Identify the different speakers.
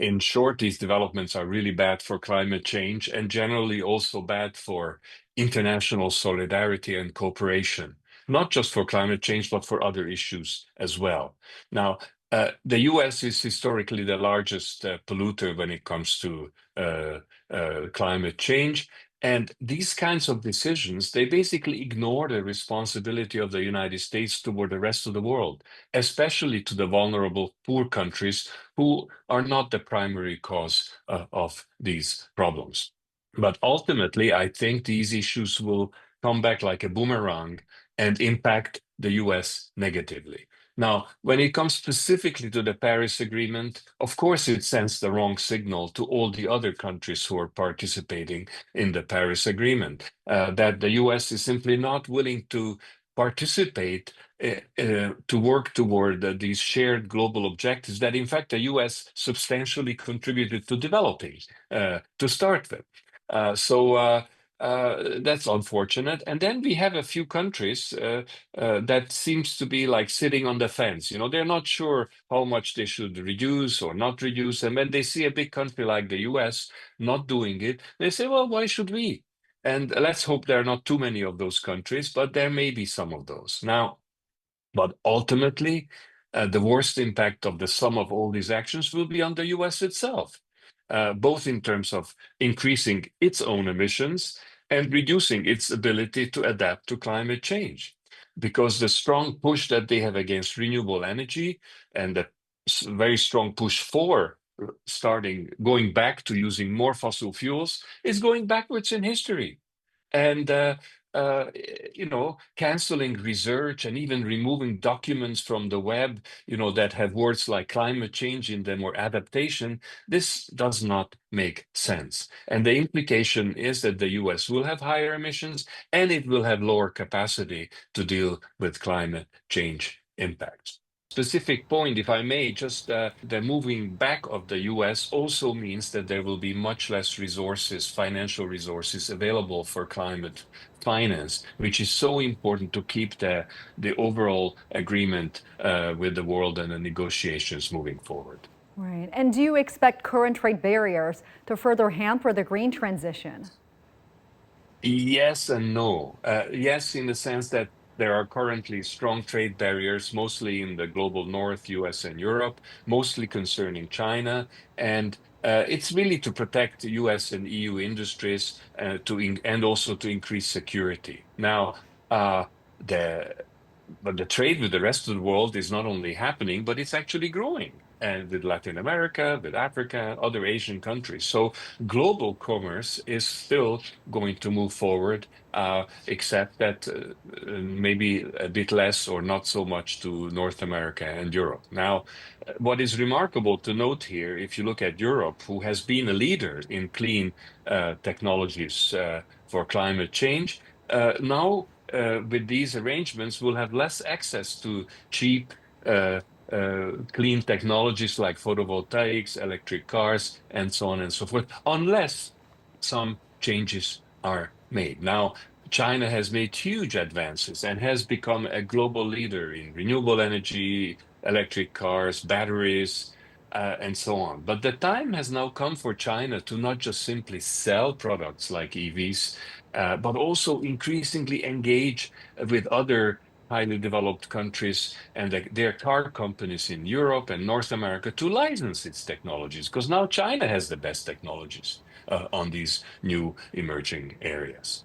Speaker 1: In short, these developments are really bad for climate change and generally also bad for international solidarity and cooperation, not just for climate change, but for other issues as well. Now, the US is historically the largest polluter when it comes to climate change. And these kinds of decisions, they basically ignore the responsibility of the United States toward the rest of the world, especially to the vulnerable poor countries who are not the primary cause of these problems. But ultimately, I think these issues will come back like a boomerang and impact the US negatively. Now, when it comes specifically to the Paris Agreement, of course, it sends the wrong signal to all the other countries who are participating in the Paris Agreement, that the US is simply not willing to participate to work toward these shared global objectives that, in fact, the US substantially contributed to developing to start with. That's unfortunate. And then we have a few countries that seems to be like sitting on the fence. You know, they're not sure how much they should reduce or not reduce. And when they see a big country like the US not doing it, they say, well, why should we? And let's hope there are not too many of those countries, but there may be some of those. Now, but ultimately, the worst impact of the sum of all these actions will be on the US itself, both in terms of increasing its own emissions and reducing its ability to adapt to climate change. Because the strong push that they have against renewable energy and the very strong push for going back to using more fossil fuels is going backwards in history. And uh, canceling research and even removing documents from the web, that have words like climate change in them or adaptation, this does not make sense. And the implication is that the US will have higher emissions and it will have lower capacity to deal with climate change impacts. Specific point, if I may, just the moving back of the US also means that there will be much less resources, financial resources available for climate finance, which is so important to keep the overall agreement with the world and the negotiations moving forward.
Speaker 2: Right. And do you expect current trade barriers to further hamper the green transition?
Speaker 1: Yes and no. Yes, in the sense that there are currently strong trade barriers, mostly in the global north, US and Europe, mostly concerning China. And it's really to protect US and EU industries and also to increase security. Now, uh, the but the trade with the rest of the world is not only happening, but it's actually growing. And with Latin America, with Africa, other Asian countries. So global commerce is still going to move forward, except that maybe a bit less or not so much to North America and Europe. Now, what is remarkable to note here, if you look at Europe, who has been a leader in clean technologies for climate change, now with these arrangements, we'll have less access to cheap, clean technologies like photovoltaics, electric cars, and so on and so forth, unless some changes are made. Now, China has made huge advances and has become a global leader in renewable energy, electric cars, batteries, and so on. But the time has now come for China to not just simply sell products like EVs, but also increasingly engage with other highly developed countries and their car companies in Europe and North America to license its technologies, because now China has the best technologies on these new emerging areas.